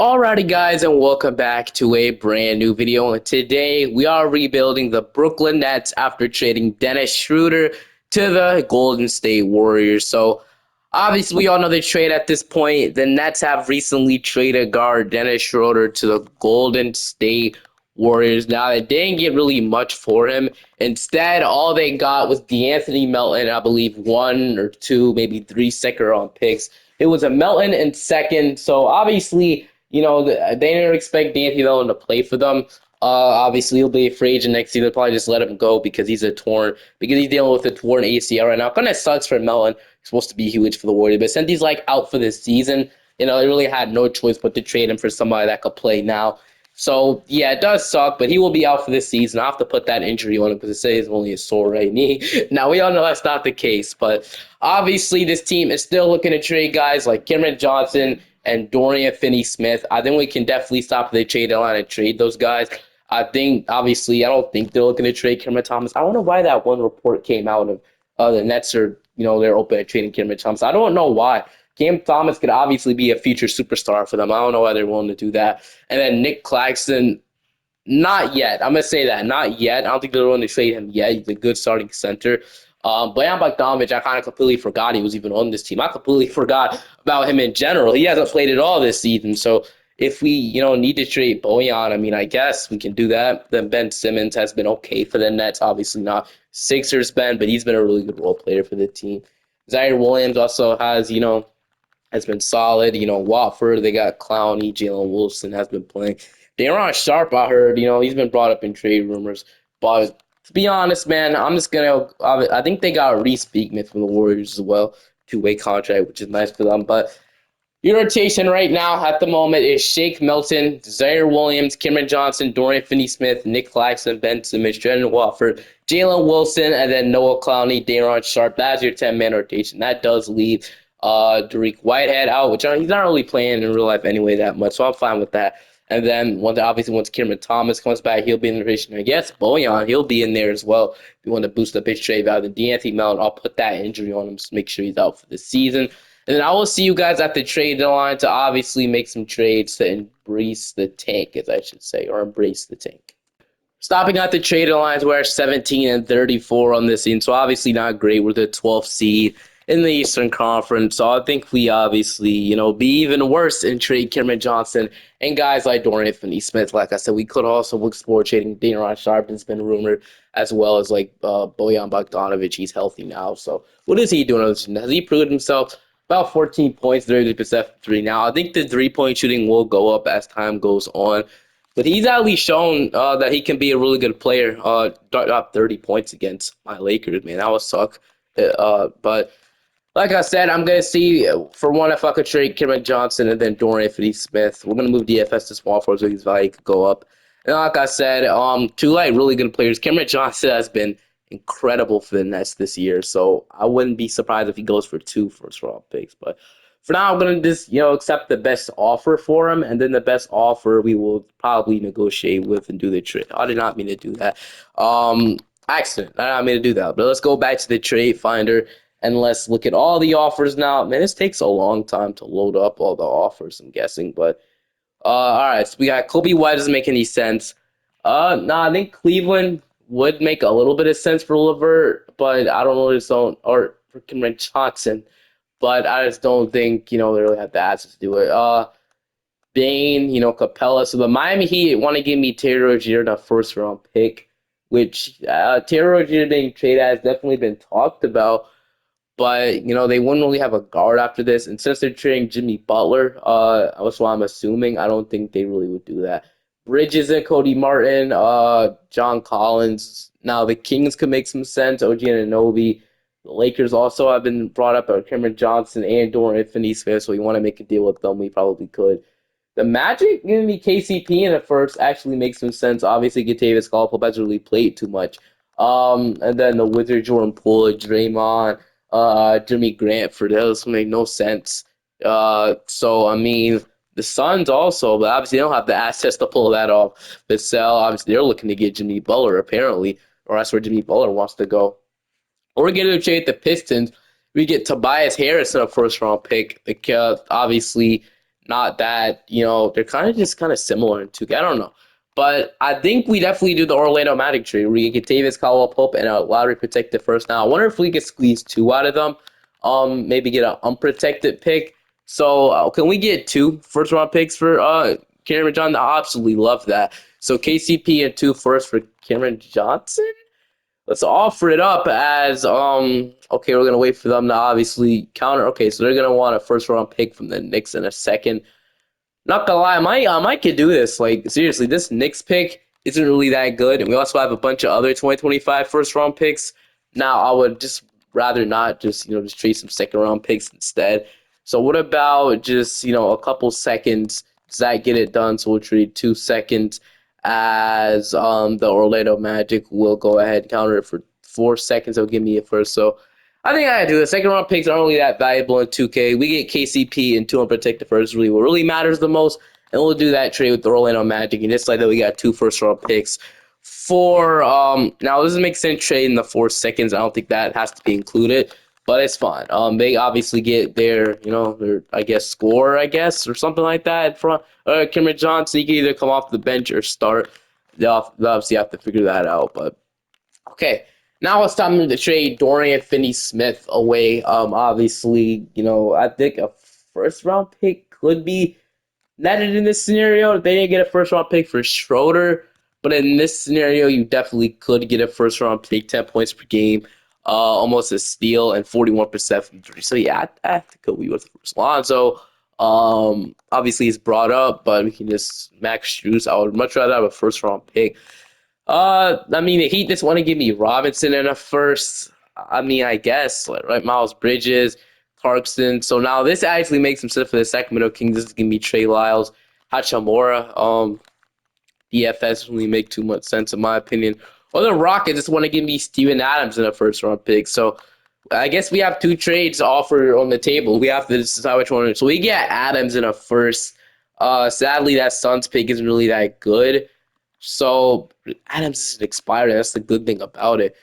Alrighty guys, and welcome back to a brand new video. And today we are rebuilding the Brooklyn Nets after trading Dennis Schroder to the Golden State Warriors. So obviously we all know the trade at this point. The Nets have recently traded guard Dennis Schroder to the Golden State Warriors. Now they didn't get really much for him. Instead, all they got was DeAnthony Melton, I believe one or two, maybe three second round picks. It was a Melton in second, so obviously they didn't expect D'Anthony Melton to play for them. Obviously, he'll be a free agent next year. They'll probably just let him go because he's dealing with a torn ACL right now. Kind of sucks for Melton. He's supposed to be huge for the Warriors, but since he's like out for this season, they really had no choice but to trade him for somebody that could play now. So yeah, it does suck, but he will be out for this season. I have to put that injury on him because it says only a sore right knee. Now we all know that's not the case, but obviously this team is still looking to trade guys like Cameron Johnson and Dorian Finney-Smith. I think we can definitely stop the trade line and trade those guys. I don't think they're looking to trade Cameron Thomas. I don't know why that one report came out of the Nets are, they're open to trading Cameron Thomas. I don't know why. Cam Thomas could obviously be a future superstar for them. I don't know why they're willing to do that. And then Nick Claxton, not yet. I'm going to say that. Not yet. I don't think they're willing to trade him yet. He's a good starting center. Bojan Bogdanovic, I kind of completely forgot he was even on this team. I completely forgot about him in general. He hasn't played at all this season. So if we, need to trade Bojan, I guess we can do that. Then Ben Simmons has been okay for the Nets. Obviously not Sixers Ben, but he's been a really good role player for the team. Zaire Williams also has been solid. Watford, they got Clowney, Jalen Wilson has been playing. Daron Sharp, I heard, he's been brought up in trade rumors. But to be honest, man, I think they got Reese Beekman from the Warriors as well, two-way contract, which is nice for them. But your rotation right now at the moment is Shake Milton, Zaire Williams, Cameron Johnson, Dorian Finney-Smith, Nick Claxton, Ben Simmons, Jordan Watford, Jalen Wilson, and then Noah Clowney, Daron Sharp. That's your 10-man rotation. That does leave Dariq Whitehead out, which he's not really playing in real life anyway that much, so I'm fine with that. And then once Cameron Thomas comes back, he'll be in the rotation. I guess Bojan, he'll be in there as well. If you want to boost up his trade value, then D'Anthony Melton, I'll put that injury on him to make sure he's out for the season. And then I will see you guys at the trade deadline to obviously make some trades to embrace the tank, as I should say, or embrace the tank. Stopping at the trade lines, we're 17 and 34 on this season, so obviously not great. We're the 12th seed in the Eastern Conference, so I think we obviously, be even worse in trade Cameron Johnson and guys like Dorian Finney-Smith. Like I said, we could also explore trading Daron Sharp. It's been rumored, as well as Bojan Bogdanovic. He's healthy now, so what is he doing? Has he proved himself? About 14 points, 30% from three. Now, I think the three-point shooting will go up as time goes on. But he's at least shown that he can be a really good player. Dropped 30 points against my Lakers, man. That would suck. But like I said, I'm going to see, for one, if I could trade Cameron Johnson and then Dorian Finney-Smith. We're going to move DFS to small forward so his value could go up. And like I said, two really good players. Cameron Johnson has been incredible for the Nets this year. So I wouldn't be surprised if he goes for 2 first-round picks. But for now, I'm going to just, accept the best offer for him, and then the best offer we will probably negotiate with and do the trade. I did not mean to do that. Accident. I did not mean to do that. But let's go back to the trade finder, and let's look at all the offers now. Man, this takes a long time to load up all the offers, I'm guessing. But, all right, so we got Kobe White doesn't make any sense. I think Cleveland would make a little bit of sense for LeVert, but I don't know or for Cameron Johnson. But I just don't think, they really have the assets to do it. Bain, Capella. So the Miami Heat want to give me Terry Rozier in a first-round pick, which Terry Rozier being traded has definitely been talked about. But, they wouldn't really have a guard after this. And since they're trading Jimmy Butler, that's what I'm assuming. I don't think they really would do that. Bridges and Cody Martin, John Collins. Now, the Kings could make some sense. OG Anunoby. The Lakers also have been brought up by Cameron Johnson and Dorian Finney-Smith, so we want to make a deal with them. We probably could. The Magic giving me KCP in the first actually makes some sense. Obviously, Gatavius Caldwell hasn't really played too much. And then the Wizards, Jordan Poole, Draymond, Jimmy Grant for those make no sense. The Suns also, but obviously they don't have the assets to pull that off. Vassell, obviously they're looking to get Jimmy Butler apparently, or that's where Jimmy Butler wants to go. Or we get to trade the Pistons. We get Tobias Harris in a first-round pick because obviously not that, they're kind of just kind of similar in 2K. I don't know. But I think we definitely do the Orlando Magic trade where you get Davis, Caldwell Pope, and a lottery protected first. Now, I wonder if we could squeeze two out of them. Maybe get an unprotected pick. So, can we get two first round picks for Cameron Johnson? I absolutely love that. So, KCP and two first for Cameron Johnson? Let's offer it up as okay, we're gonna wait for them to obviously counter. Okay, so they're gonna want a first round pick from the Knicks in a second. Not gonna lie, I might could do this. Like seriously, this Knicks pick isn't really that good, and we also have a bunch of other 2025 first round picks. Now I would just rather not just just trade some second round picks instead. So what about just a couple seconds? Does that get it done? So we'll trade 2 seconds as the Orlando Magic will go ahead and counter it for 4 seconds. They'll give me it first. So I think I do. The second round picks aren't really that valuable in 2K. We get KCP and two unprotected first, really what really matters the most. And we'll do that trade with the Orlando Magic. And just like that, we got two first round picks for now this makes sense trade in the 4 seconds. I don't think that has to be included, but it's fine. They obviously get their I guess score, I guess, or something like that from Cameron Johnson. He can either come off the bench or start. They'll obviously have to figure that out, but okay, now it's time to trade Dorian Finney-Smith away. Obviously, I think a first round pick could be netted in this scenario. They didn't get a first round pick for Schroder, but in this scenario, you definitely could get a first round pick, 10 points per game, almost a steal, and 41% from three. So yeah, I think we with first. Lonzo, obviously he's brought up, but we can just max juice. I would much rather have a first round pick. I mean, the Heat just want to give me Robinson in a first. I mean, I guess, right? Miles Bridges, Clarkson. So now this actually makes some sense for the Sacramento Kings. This is going to be Trey Lyles, Hachimura. DFS really make too much sense in my opinion. Or the Rockets just want to give me Steven Adams in a first round pick. So I guess we have two trades offered on the table. We have to decide which one. So we get Adams in a first. Sadly, that Suns pick isn't really that good. So Adams isn't expired. That's the good thing about it.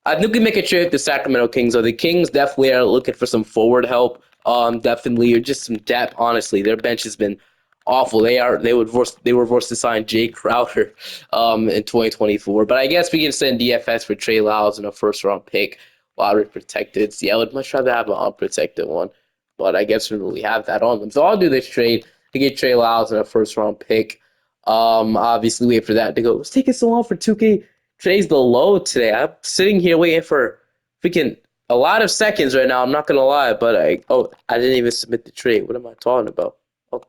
I think we make a trade with the Sacramento Kings. So the Kings definitely are looking for some forward help. Definitely, or just some depth. Honestly, their bench has been awful. They were forced to sign Jay Crowder, in 2024. But I guess we can send DFS for Trey Lyles in a first round pick. Lottery protected. See, I would much rather have an unprotected one, but I guess we don't really have that on them. So I'll do this trade to get Trey Lyles in a first round pick. Obviously wait for that to go. It's taking so long for 2K. Today's the low today. I'm sitting here waiting for freaking a lot of seconds right now. I'm not gonna lie, but I didn't even submit the trade. What am I talking about? Oh,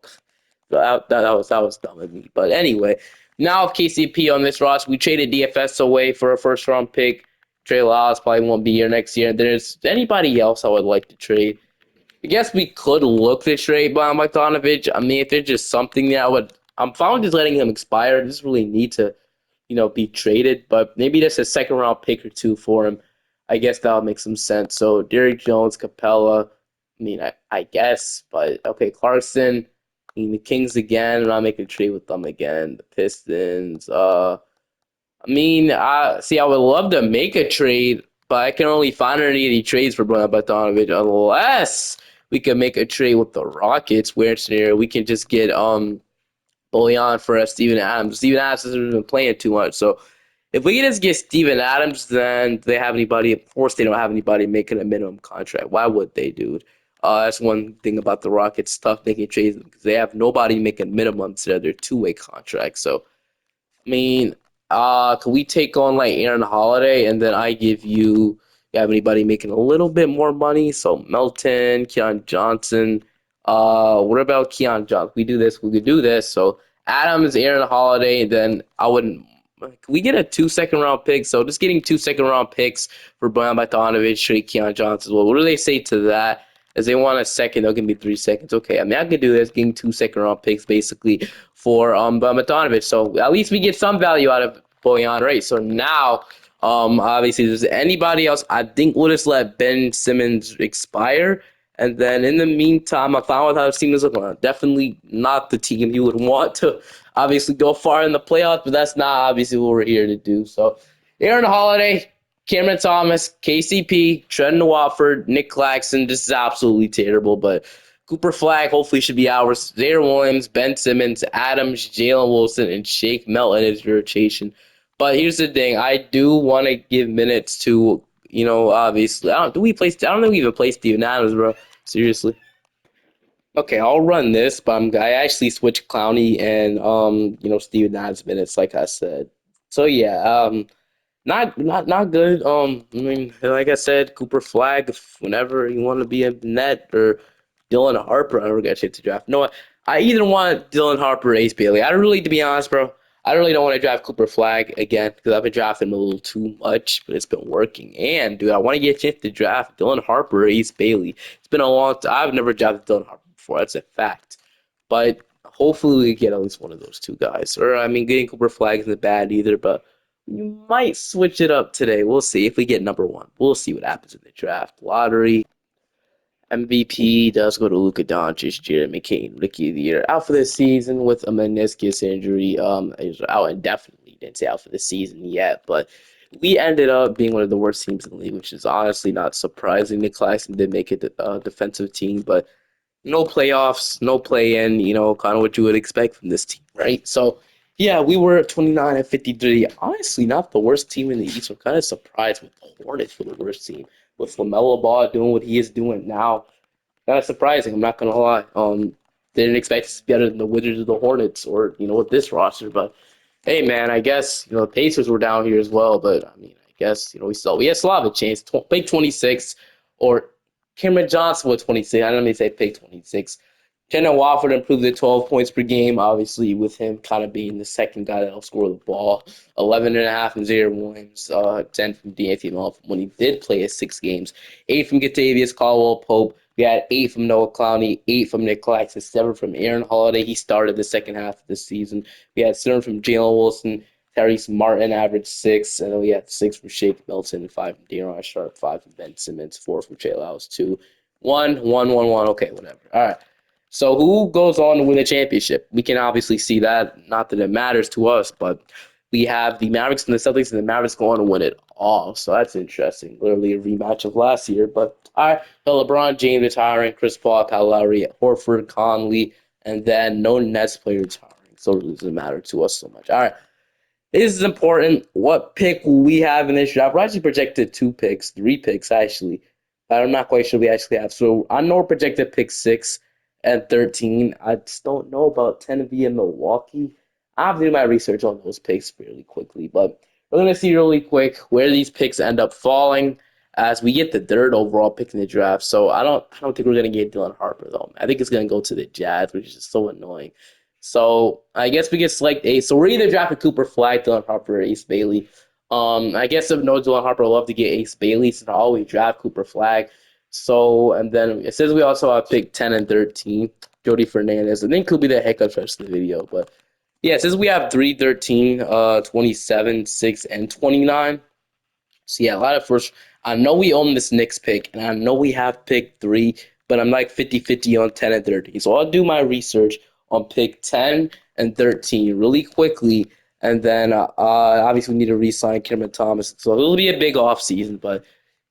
that was dumb of me. But anyway, now KCP on this roster, we traded DFS away for a first round pick. Trey Lyles probably won't be here next year. There's anybody else I would like to trade. I guess we could look to trade Bojan Bogdanovic. I mean, if there's just something there, I'm fine with just letting him expire. It doesn't really need to, be traded, but maybe just a second round pick or two for him. I guess that would make some sense. So Derrick Jones, Capella, I mean, I guess, but okay, Clarkson, I mean, the Kings again. I'm not making a trade with them again. The Pistons, I mean, I would love to make a trade, but I can only find any trades for Bojan Bogdanovic unless we can make a trade with the Rockets, where scenario we can just get Bojan for Steven Adams. Steven Adams hasn't been playing too much, so if we can just get Steven Adams, then they have anybody. Of course, they don't have anybody making a minimum contract. Why would they, dude? That's one thing about the Rockets. Tough making trades because they have nobody making minimum instead of their two-way contract. So I mean, can we take on like Aaron Holiday and then I give you have anybody making a little bit more money? So Melton, Keon Johnson. What about Keon Johnson? We do this, we could do this. So Adams, Aaron Holiday, and then I wouldn't. Can we get a 2 second round pick? So just getting 2 second round picks for Bojan Bogdanovic, straight Keon Johnson. Well, what do they say to that? As they want a second, they'll give me 3 seconds. Okay, I mean I could do this, getting 2 second round picks basically for Bogdanovic. So at least we get some value out of Bojan, right? So now, obviously, there's anybody else. I think we'll just let Ben Simmons expire. And then in the meantime, I found out how the team is looking. Definitely not the team you would want to obviously go far in the playoffs, but that's not obviously what we're here to do. So Aaron Holiday, Cameron Thomas, KCP, Trent Watford, Nick Claxton. This is absolutely terrible, but Cooper Flag hopefully should be ours. Zaire Williams, Ben Simmons, Adams, Jalen Wilson, and Shake Melton is your rotation. But here's the thing: I do want to give minutes to, obviously. I don't think we even play Steven Adams, bro. Seriously. Okay, I'll run this, but I actually switched Clowney and Steven Adams minutes, like I said. So yeah, not good. I mean, like I said, Cooper Flag, if whenever you want to be in the net, or Dylan Harper. I never got a chance to draft. No, I either want Dylan Harper or Ace Bailey. I don't really, to be honest, bro. I really don't want to draft Cooper Flag again because I've been drafting him a little too much, but it's been working. And dude, I want to get a chance to draft Dylan Harper or Ace Bailey. It's been a long time. I've never drafted Dylan Harper before. That's a fact. But hopefully we get at least one of those two guys. Or I mean, getting Cooper Flag isn't bad either, but you might switch it up today. We'll see if we get number one. We'll see what happens in the draft lottery. MVP does go to Luka Doncic, Jared McCain, Rookie of the Year, out for the season with a meniscus injury. He's out indefinitely. Didn't say out for the season yet, but we ended up being one of the worst teams in the league, which is honestly not surprising. Nick Claxton did make it a defensive team, but no playoffs, no play-in. Kind of what you would expect from this team, right? So, yeah, we were at 29 and 53. Honestly, not the worst team in the East. I'm kind of surprised with the Hornets for the worst team. With LaMelo Ball doing what he is doing now, kind of surprising. I'm not gonna lie. Didn't expect us to be better than the Wizards or the Hornets, or with this roster. But hey, man, I guess the Pacers were down here as well. But I mean, I guess we still have a chance. Pick 26, or Cameron Johnson with 26. I don't mean to say pick 26. Kendall Wofford improved to 12 points per game, obviously, with him kind of being the second guy that'll score the ball. 11 and a half from Zaire Williams, 10 from D'Anthony Melton when he did play his 6 games, 8 from Gatavius Caldwell Pope. We had 8 from Noah Clowney, 8 from Nick Claxton, 7 from Aaron Holiday. He started the second half of the season. We had 7 from Jalen Wilson, Tyrese Martin averaged 6, and then we had 6 from Shake Milton, 5 from De'Aaron Sharp, 5 from Ben Simmons, 4 from Jay Lyles, 2, 1, 1, 1, 1. Okay, whatever. All right. So who goes on to win the championship? We can obviously see that. Not that it matters to us, but we have the Mavericks and the Celtics, and the Mavericks go on to win it all. So that's interesting. Literally a rematch of last year. But all right, so LeBron James retiring, Chris Paul, Kyle Lowry, Horford, Conley, and then no Nets player retiring. So it doesn't matter to us so much. All right. This is important. What pick will we have in this draft? We're actually projected 2 picks, 3 picks actually. I'm not quite sure we actually have. So I know we're projected pick 6 and 13. I just don't know about 10 via Milwaukee. I have to do my research on those picks fairly quickly, but we're gonna see really quick where these picks end up falling as we get the third overall pick in the draft. So I don't think we're gonna get Dylan Harper though. I think it's gonna go to the Jazz, which is so annoying. So I guess we get select Ace. So we're either drafting Cooper Flag, Dylan Harper, or Ace Bailey. I guess if no Dylan Harper, I'd love to get Ace Bailey since I always draft Cooper Flag. So and then it says we also have pick 10 and 13, Jody Fernandez. I think he'll be the hiccup for the video. But yeah, since we have 3, 13, 27, 6, and 29. So yeah, a lot of first. I know we own this Knicks pick, and I know we have pick 3, but I'm like 50-50 on 10 and 13. So I'll do my research on pick 10 and 13 really quickly, and then obviously we need to re-sign Cameron Thomas. So it'll be a big off season, but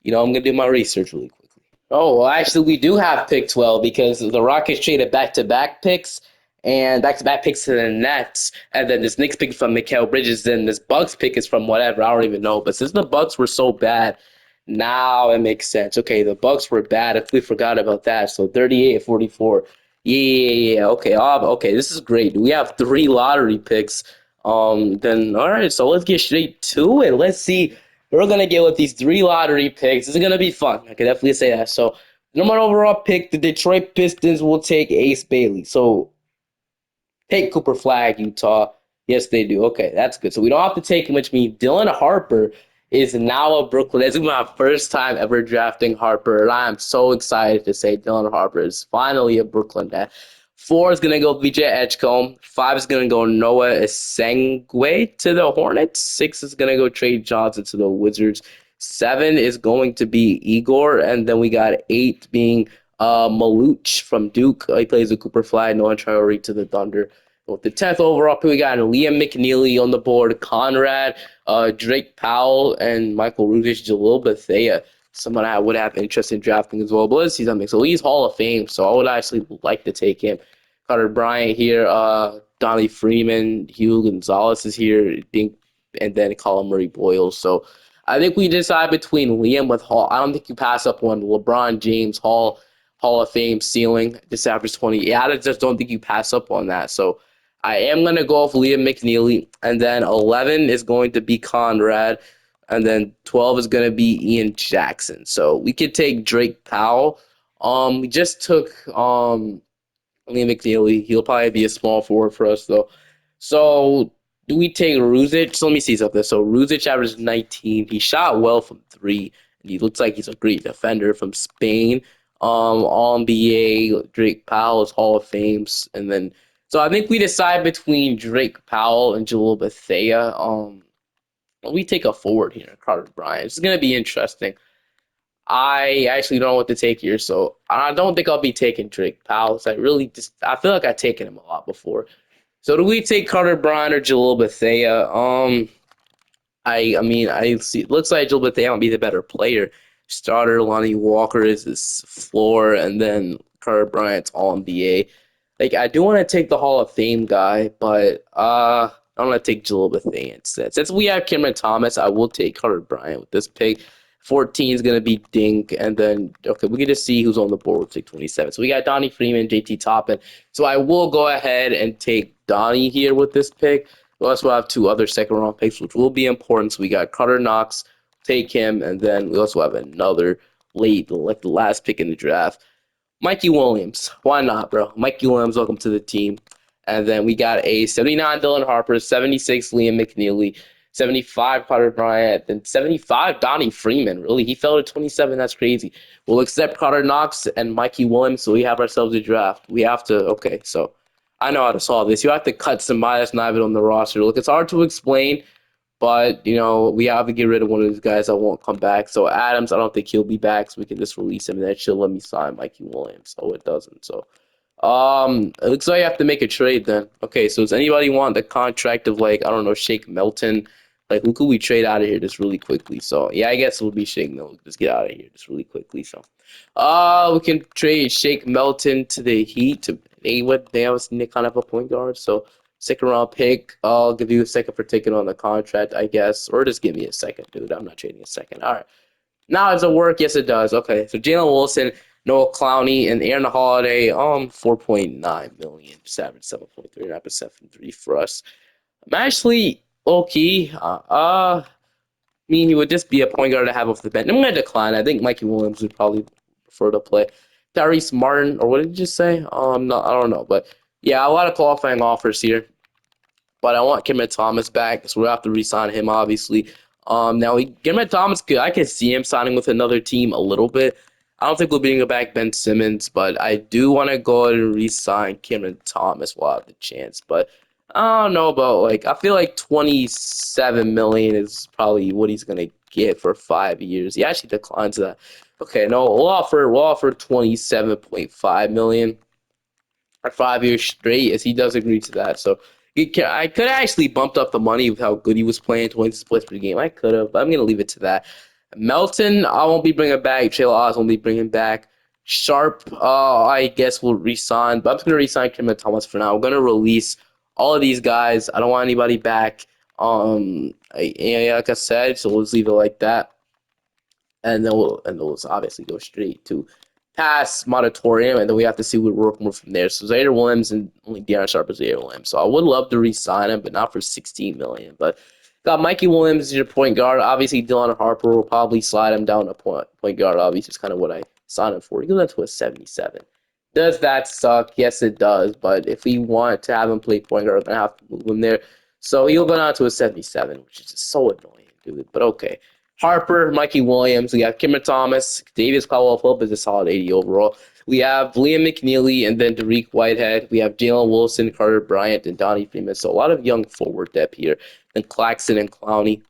I'm gonna do my research really quickly. Oh, well, actually, we do have pick 12 because the Rockets traded back-to-back picks and back-to-back picks to the Nets, and then this Knicks pick from Mikal Bridges, then this Bucks pick is from whatever, I don't even know. But since the Bucks were so bad, now it makes sense. Okay, the Bucks were bad. If we forgot about that, so 38-44. Yeah. Okay, okay, this is great. We have 3 lottery picks. Then all right, so let's get straight to it. Let's see. We're gonna get with these 3 lottery picks. This is gonna be fun. I can definitely say that. So, number 1 overall pick, the Detroit Pistons will take Ace Bailey. So take Cooper Flag, Utah. Yes, they do. Okay, that's good. So we don't have to take him, which means Dylan Harper is now a Brooklyn. This is my first time ever drafting Harper, and I am so excited to say Dylan Harper is finally a Brooklyn Net. 4 is going to go VJ Edgecombe. 5 is going to go Noah Esengwe to the Hornets. 6 is going to go Trey Johnson to the Wizards. 7 is going to be Igor, and then we got 8 being Maluch from Duke. He plays with Cooper Flag. Noah Traore to the Thunder. With the 10th overall pick, we got Liam McNeely on the board, Conrad, Drake Powell, and Michael Rudish, Jalil Bethea someone I would have interest in drafting as well. But let's see something. So he's Hall of Fame, so I would actually like to take him. Carter Bryant here, Donnie Freeman, Hugh Gonzalez is here, I think, and then Colin Murray Boyle. So I think we decide between Liam with Hall. I don't think you pass up on LeBron James Hall of Fame ceiling. This average 20. Yeah, I just don't think you pass up on that. So I am gonna go with Liam McNeely, and then 11 is going to be Conrad, and then 12 is gonna be Ian Jackson. So we could take Drake Powell. We just took Liam McNeely. He'll probably be a small forward for us though. So do we take Ruzic? So let me see something. So Ruzic averaged 19. He shot well from three, and he looks like he's a great defender from Spain. All NBA, Drake Powell is Hall of Fames, and then so I think we decide between Drake Powell and Jalil Bethea. We take a forward here, Carter Bryant. It's gonna be interesting. I actually don't know what to take here, so I don't think I'll be taking Drake Powell. So I feel like I've taken him a lot before. So do we take Carter Bryant or Jalil Bethea? I mean, I see. It looks like Jalil Bethea might be the better player. Starter Lonnie Walker is his floor, and then Carter Bryant's all NBA. Like I do want to take the Hall of Fame guy, but I'm gonna take Jalil Bethea instead. Since we have Cameron Thomas, I will take Carter Bryant with this pick. 14 is gonna be Dink, and then okay, we can just see who's on the board with pick 27. So we got Donnie Freeman, JT Toppin. So I will go ahead and take Donnie here with this pick. We also have two other second round picks, which will be important. So we got Carter Knox, take him, and then we also have another late, like the last pick in the draft. Mikey Williams. Why not, bro? Mikey Williams, welcome to the team. And then we got a 79 Dylan Harper, 76 Liam McNeely, 75 Carter Bryant, then 75 Donnie Freeman. Really, he fell to 27. That's crazy. We'll accept Carter Knox and Mikey Williams, so we have ourselves a draft. We have to, okay, so I know how to solve this. You have to cut somebody that's not even on the roster. Look, it's hard to explain, but, we have to get rid of one of these guys that won't come back. So Adams, I don't think he'll be back, so we can just release him, and then she'll let me sign Mikey Williams. So it doesn't. So it looks like I have to make a trade then. Okay, so does anybody want the contract of, like, I don't know, Shake Melton? Like, who could we trade out of here just really quickly? So yeah, I guess it'll be Shake Milton. Just get out of here just really quickly. So we can trade Shake Melton to the Heat. They have a kind of a point guard. So second round pick. I'll give you a second for taking on the contract, I guess. Or just give me a second, dude. I'm not trading a second. All right. Now does it work? Yes, it does. Okay. So Jalen Wilson, Noah Clowney, and Aaron Holiday, 4.9 million, 7.39% from three for us. I'm actually low key. I mean, he would just be a point guard to have off the bench. I'm gonna decline. I think Mikey Williams would probably prefer to play. Tyrese Martin, or what did you just say? No, I don't know, but yeah, a lot of qualifying offers here. But I want Cameron Thomas back, so we'll have to re-sign him, obviously. Now Cameron Thomas, I can see him signing with another team a little bit. I don't think we'll bring back Ben Simmons, but I do want to go ahead and re-sign Cameron Thomas while I have the chance. But I don't know about, like, I feel like 27 million is probably what he's gonna get for 5 years. He actually declines that. Okay, no, we'll offer 27.5 million for 5 years straight, as he does agree to that. So I could have actually bumped up the money with how good he was playing, 20 splits per game. I could have, but I'm gonna leave it to that. Melton, I won't be bringing back. Trayla Oz won't be bringing back. Sharp, I guess we'll resign, but I'm just gonna resign Cameron Thomas for now. We're gonna release all of these guys. I don't want anybody back. Yeah, like I said, so we'll just leave it like that, and then we'll obviously go straight to pass moratorium, and then we have to see what we're working with from there. So Zaire Williams and only De'Aaron Sharp is Zaire Williams. So I would love to re-sign him, but not for 16 million. But got Mikey Williams as your point guard. Obviously, Dylan Harper will probably slide him down to point guard. Obviously, it's kind of what I signed him for. He goes down to a 77. Does that suck? Yes, it does. But if we want to have him play point guard, we're gonna have to move him there. So he'll go down to a 77, which is just so annoying, dude. But okay. Harper, Mikey Williams, we have Kimmer Thomas, Davis Caldwell-Pope is a solid 80 overall. We have Liam McNeely and then Dariq Whitehead. We have Jalen Wilson, Carter Bryant, and Donnie Freeman. So a lot of young forward depth here. And Claxton and Clowney.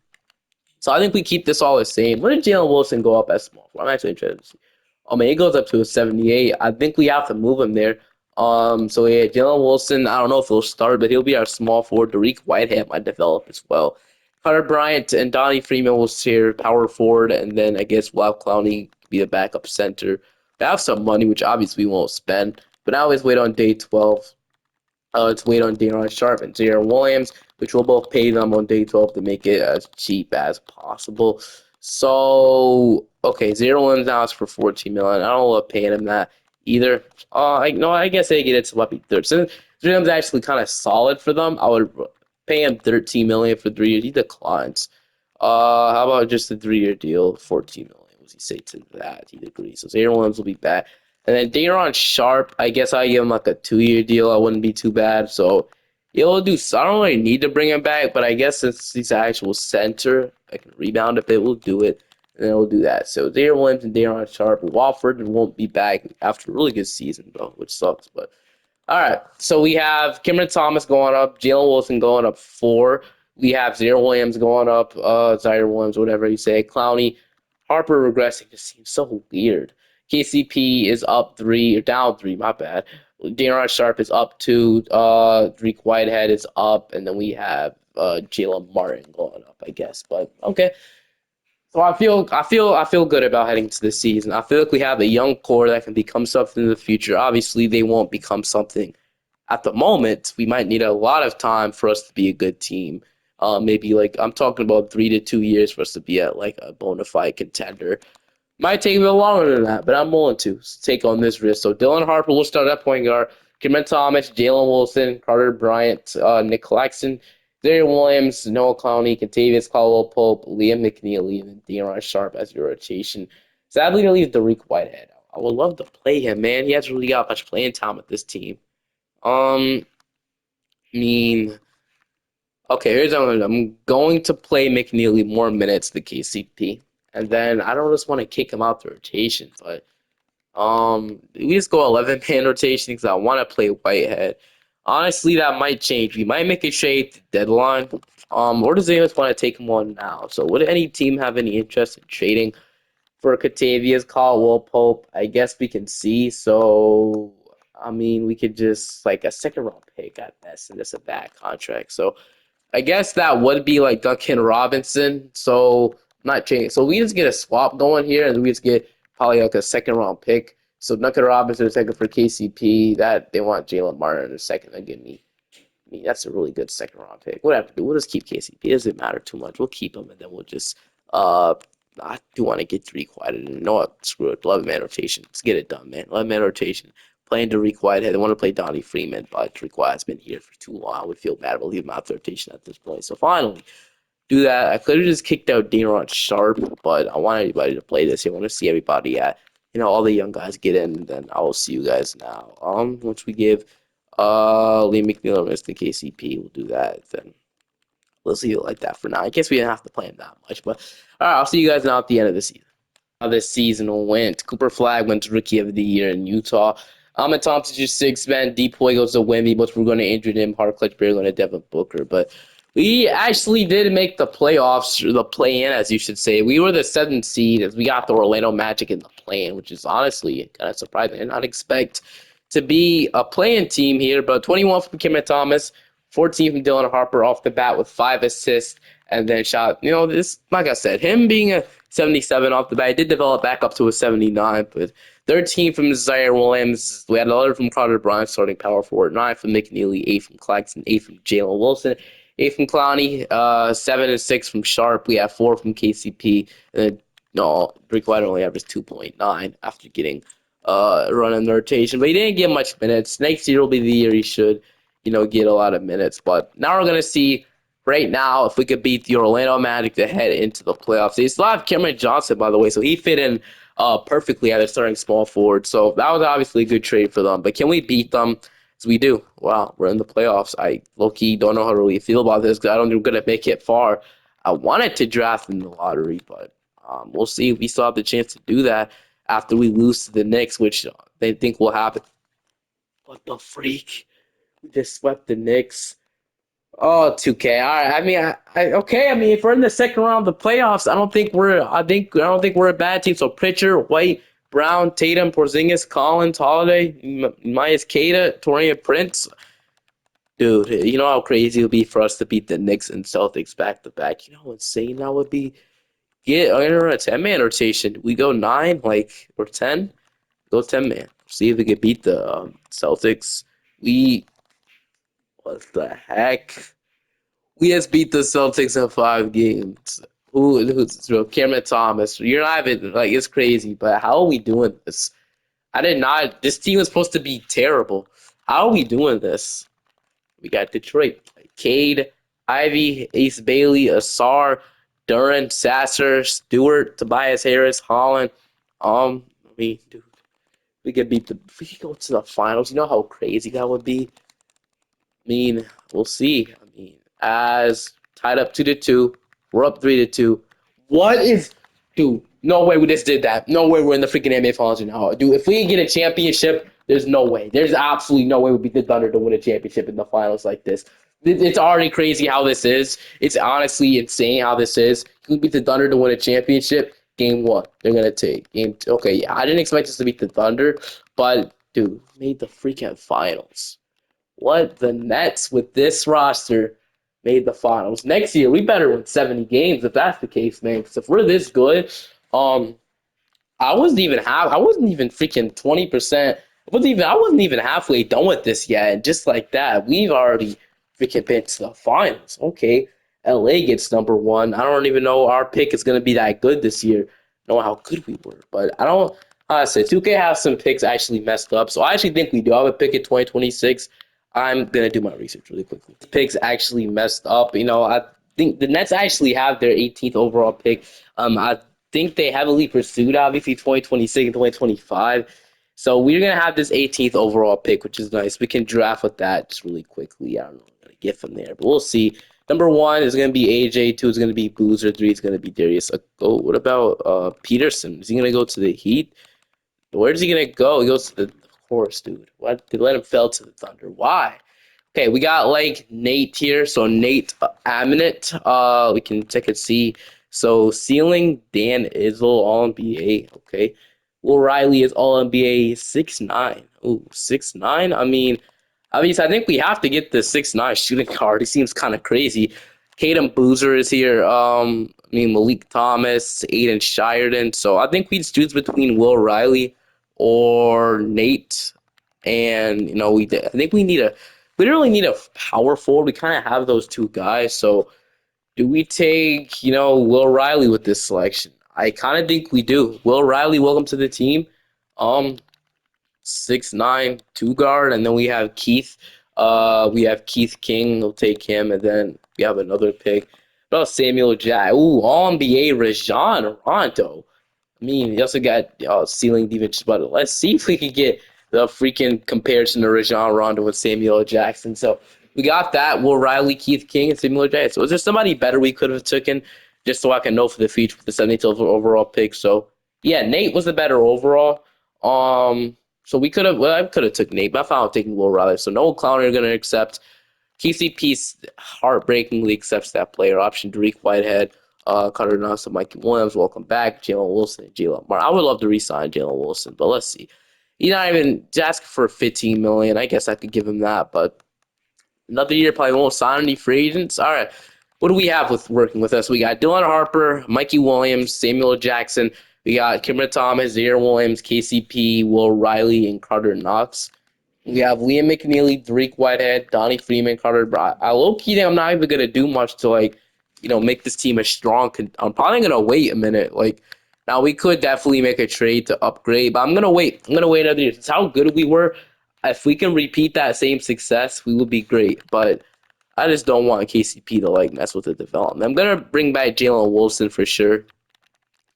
So I think we keep this all the same. Where did Jalen Wilson go up as small forward? I'm actually interested to see. Oh man, he goes up to a 78. I think we have to move him there. So yeah, Jalen Wilson, I don't know if he'll start, but he'll be our small forward. Dariq Whitehead might develop as well. Carter Bryant and Donnie Freeman will share power forward, and then I guess we'll have Clowney be the backup center. We have some money, which obviously we won't spend, but I always wait on day 12. Let's wait on Deion Sharp and Jaron Williams, which we'll both pay them on day 12 to make it as cheap as possible. So, okay, Zero Williams now is for 14 million. I don't love paying him that either. I guess they get it to let me third. So Zero Williams actually kind of solid for them. I would pay him 13 million for 3 years. He declines. How about just a 3 year deal, 14 million? What does he say to that? He agrees. So Zero Williams will be back. And then Daron Sharp, I guess I give him like a 2 year deal. I wouldn't be too bad. So he'll do. I don't really need to bring him back, but I guess since he's an actual center, I can rebound a bit. We'll do it, and then we'll do that. So Daron Williams and Daron Sharp, Wofford won't be back after a really good season, though, which sucks. But all right, so we have Cameron Thomas going up, Jalen Wilson going up 4. We have Zaire Williams going up, Zaire Williams, whatever you say. Clowney, Harper regressing just seems so weird. KCP is up 3, or down 3, my bad. Daron Sharp is up 2. Reek Whitehead is up, and then we have Jalen Martin going up, I guess. But okay, so I feel good about heading to the season. I feel like we have a young core that can become something in the future. Obviously, they won't become something at the moment. We might need a lot of time for us to be a good team. Maybe like I'm talking about 3 to 2 years for us to be at like a bona fide contender. Might take a bit longer than that, but I'm willing to take on this risk. So Dylan Harper will start at point guard. Cameron Thomas, Jalen Wilson, Carter Bryant, Nick Claxton, Zaire Williams, Noah Clowney, Contavious Caldwell Pope, Liam McNeely, and Deion Sharp as your rotation. Sadly, to leave Derek Whitehead. I would love to play him, man. He hasn't really got much playing time with this team. I mean, okay, here's what I'm going to play McNeely more minutes than KCP. And then I don't just want to kick him out the rotation, but we just go 11-man rotation because I want to play Whitehead. Honestly, that might change. We might make a trade at the deadline. Or does anyone want to take him on now? So, would any team have any interest in trading for Catavius Caldwell Pope? I guess we can see. So, I mean, we could just like a second round pick at best, and that's a bad contract. So, I guess that would be like Duncan Robinson. So not changing. So we just get a swap going here, and we just get probably like a second round pick. So Duncan Robinson a second for KCP. That they want Jalen Martin in a second. They give me. I mean, that's a really good second round pick. What I have to do? We'll just keep KCP. It doesn't matter too much. We'll keep him, and then we'll just. I do want to get Tariq Whitehead. And you know what? Screw it. 11-man rotation. Let's get it done, man. 11-man rotation. Playing Tariq Whitehead. I want to play Donnie Freeman, but Tariq Whitehead's been here for too long. I would feel bad about leaving him out the rotation at this point. So finally, do that. I could have just kicked out Daron Sharp, but I want everybody to play this. I want to see everybody at, all the young guys get in, and then I will see you guys now. Once we give Liam McNeil and Mr. KCP, we'll do that. Then let's leave it like that for now. I guess we didn't have to play him that much, but all right, I'll see you guys now at the end of the season. How this season went. Cooper Flag wins Rookie of the Year in Utah. Ahmed Thompson just 6 man. Depoy goes to Wemby, but we're going to injure him. Hard clutch barely going to Devin Booker. But we actually did make the playoffs, or the play-in, as you should say. We were the 7th seed as we got the Orlando Magic in the play-in, which is honestly kind of surprising. I did not expect to be a play-in team here, but 21 from Cameron Thomas, 14 from Dylan Harper off the bat with 5 assists, and then shot, this, like I said, him being a 77 off the bat, he did develop back up to a 79, but 13 from Zaire Williams. We had 11 from Carter Bryant starting power forward, 9 from McNeely, 8 from Claxton, 8 from Jalen Wilson, 8 from Clowney, 7 and 6 from Sharp. We have 4 from KCP, and then, no, Rick White only averaged 2.9 after getting run in the rotation, but he didn't get much minutes. Next year will be the year he should, get a lot of minutes. But now we're gonna see right now if we could beat the Orlando Magic to head into the playoffs. They still have Cameron Johnson, by the way, so he fit in perfectly at a starting small forward. So that was obviously a good trade for them. But can we beat them? As we do. Wow, we're in the playoffs. I low-key don't know how to really feel about this because I don't think we're gonna make it far. I wanted to draft in the lottery, but we'll see. We still have the chance to do that after we lose to the Knicks, which they think will happen. What the freak? We just swept the Knicks. Oh, 2K. All right. I mean, okay. I mean, if we're in the second round of the playoffs, I don't think we're. I don't think we're a bad team. So Pritchard, White, Brown, Tatum, Porzingis, Collins, Holiday, Myers, Cada, Torian Prince. Dude, you know how crazy it would be for us to beat the Knicks and Celtics back to back? You know how insane that would be? Get under a 10-man rotation. We go 9, like, or 10? Go 10-man. See if we can beat the Celtics. We, what the heck? We just beat the Celtics in 5 games. Who's Cameron Thomas? You're not even, like, it's crazy, but how are we doing this? I did not. This team was supposed to be terrible. How are we doing this? We got Detroit. Cade, Ivy, Ace Bailey, Asar, Duran, Sasser, Stewart, Tobias Harris, Holland. I mean, dude, we could beat the. If we could go to the finals. You know how crazy that would be. I mean, we'll see. I mean, as tied up 2-2, we're up 3-2. What is, dude? No way we just did that. No way we're in the freaking NBA Finals now, dude. If we get a championship, there's no way. There's absolutely no way we beat the Thunder to win a championship in the finals like this. It's already crazy how this is. It's honestly insane how this is. We beat the Thunder to win a championship. Game one, they're gonna take game. Okay, yeah, I didn't expect us to beat the Thunder, but dude, made the freaking finals. What the Nets with this roster made the finals. Next year, we better win 70 games if that's the case, man. Because if we're this good, um, I wasn't even freaking 20%. I wasn't even halfway done with this yet. And just like that, we've already freaking been to the finals. Okay. LA gets number one. I don't even know our pick is gonna be that good this year. Know how good we were. But I don't honestly 2K has some picks actually messed up. So I actually think we do have a pick in 2026. I'm gonna do my research really quickly. Picks actually messed up. I think the Nets actually have their 18th overall pick. I think they heavily pursued obviously 2026 and 2025. So we're gonna have this 18th overall pick, which is nice. We can draft with that just really quickly. I don't know what we're gonna get from there, but we'll see. Number one is gonna be AJ. Two is gonna be Boozer. Three is gonna be Darius. Oh, what about Peterson? Is he gonna go to the Heat? Where's he gonna go? He goes to the of course, dude. What? They let him fell to the Thunder. Why? Okay, we got like Nate here. So Nate Aminet. We can check and see. So ceiling Dan Izzo All NBA. Okay. Will Riley is All NBA 6'9". Ooh, 6'9". I mean, obviously, I think we have to get the 6'9" shooting guard. He seems kind of crazy. Caden Boozer is here. I mean Malik Thomas, Aiden Shirden. So I think we just choose between Will Riley or Nate. And I think we don't really need a power forward. We kind of have those two guys. So do we take Will Riley with this selection? I kind of think we do. Will Riley, welcome to the team. Um, 6'9", two guard, and then we have Keith. We have Keith King. We'll take him, and then we have another pick. What about Samuel Jack? Ooh, All NBA Rajon Rondo. I mean, he also got ceiling defense, but let's see if we can get the freaking comparison to Rajon Rondo with Samuel Jackson. So we got that. Will Riley, Keith King, and Samuel Jackson. So is there somebody better we could have taken just so I can know for the future with the 72th overall pick? So yeah, Nate was the better overall. So I could have took Nate, but I found taking Will Riley. So no clowner are gonna accept. KCP heartbreakingly accepts that player option. Derek Whitehead, Carter Knox, Mikey Williams, welcome back. Jalen Wilson, and Jalen Martin. I would love to re-sign Jalen Wilson, but let's see. He's not even asking for 15 million. I guess I could give him that, but another year probably won't sign any free agents. All right. What do we have with working with us? We got Dylan Harper, Mikey Williams, Samuel Jackson. We got Cameron Thomas, Zaire Williams, KCP, Will Riley, and Carter Knox. We have Liam McNeely, Drake Whitehead, Donnie Freeman, Carter Brown. I low key think I'm not even gonna do much to make this team a strong. I'm probably gonna wait a minute. Like now, we could definitely make a trade to upgrade, but I'm gonna wait. I'm gonna wait another year. It's how good we were. If we can repeat that same success, we would be great. But I just don't want KCP to mess with the development. I'm gonna bring back Jalen Wilson for sure.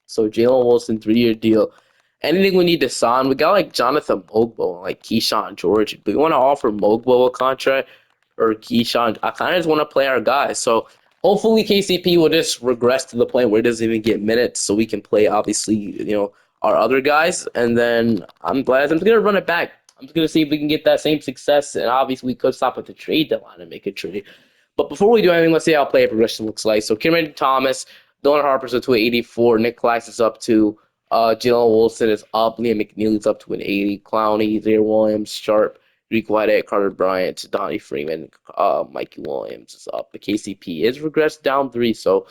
So Jalen Wilson, 3-year deal. Anything we need to sign, we got Jonathan Mogbo and Keyshawn George. Do we want to offer Mogbo a contract or Keyshawn? I kind of just want to play our guys. So hopefully KCP will just regress to the point where he doesn't even get minutes, so we can play obviously our other guys. And then I'm gonna run it back. I'm just gonna see if we can get that same success. And obviously we could stop at the trade deadline and make a trade. But before we do anything, let's see how player progression looks like. So Cameron Thomas, Dylan Harper's up to an 84. Nick Clax is up to Jalen Wilson is up. Liam McNeely's up to an 80. Clowney, Zaire Williams, Sharp, Greek Whitehead, Carter Bryant, Donnie Freeman, Mikey Williams is up. The KCP is regressed down 3, so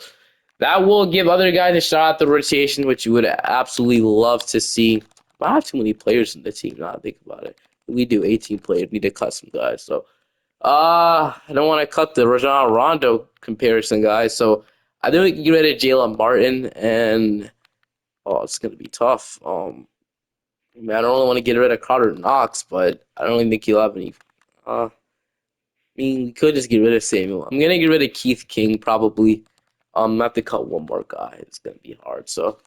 that will give other guys a shot at the rotation, which you would absolutely love to see. I have too many players in the team now. I think about it. We do 18 players. We need to cut some guys. So, I don't want to cut the Rajon Rondo comparison, guys. So, I think we can get rid of Jalen Martin, and it's gonna be tough. I mean, I don't really want to get rid of Carter Knox, but I don't really think he'll have any. I mean, we could just get rid of Samuel. I'm gonna get rid of Keith King probably. Not to cut one more guy. It's gonna be hard. So,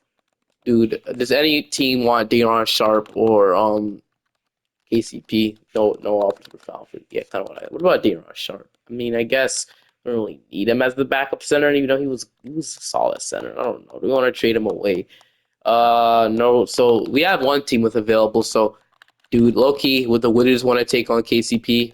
dude, does any team want Daron Sharp or KCP? No options for Falford. Yeah, kind of what I. What about Daron Sharp? I mean, I guess we don't really need him as the backup center, even though he was a solid center. I don't know. Do we want to trade him away? No. So we have one team with available. So, dude, low key, would the Wizards want to take on KCP?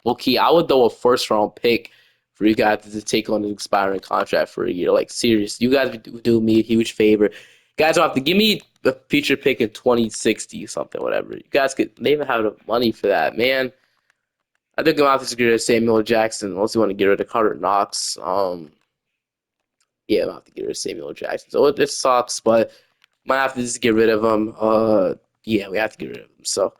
Low key, I would throw a first round pick for you guys to take on an expiring contract for a year. Like, serious, you guys would do me a huge favor. Guys will have to give me a future pick in 2060 or something, whatever. You guys could, they even have the money for that, man. I think I'm gonna have to get rid of Samuel Jackson unless you want to get rid of Carter Knox. Yeah, I'm gonna have to get rid of Samuel Jackson. So it sucks, but might have to just get rid of him. Yeah, we have to get rid of him. So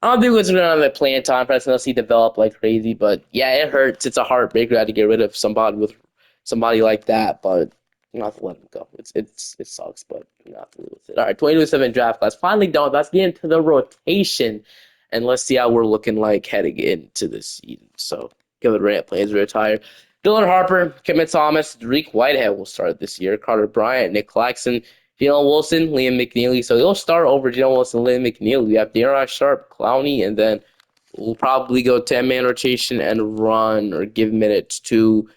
I don't think it's on the playing time for us unless he developed like crazy. But yeah, it hurts. It's a heartbreaker. I had to get rid of somebody like that, but you have to let him go. It sucks, but you have to live with it. All right, 2027 draft class finally done. Let's get into the rotation, and let's see how we're looking like heading into this season. So Kevin Durant plans to retire. Dylan Harper, Kevin Thomas, Reek Whitehead will start this year. Carter Bryant, Nick Claxton, Jalen Wilson, Liam McNeely. So he'll start over Jalen Wilson, Liam McNeely. We have Darren Sharp, Clowney, and then we'll probably go 10-man rotation and run or give minutes to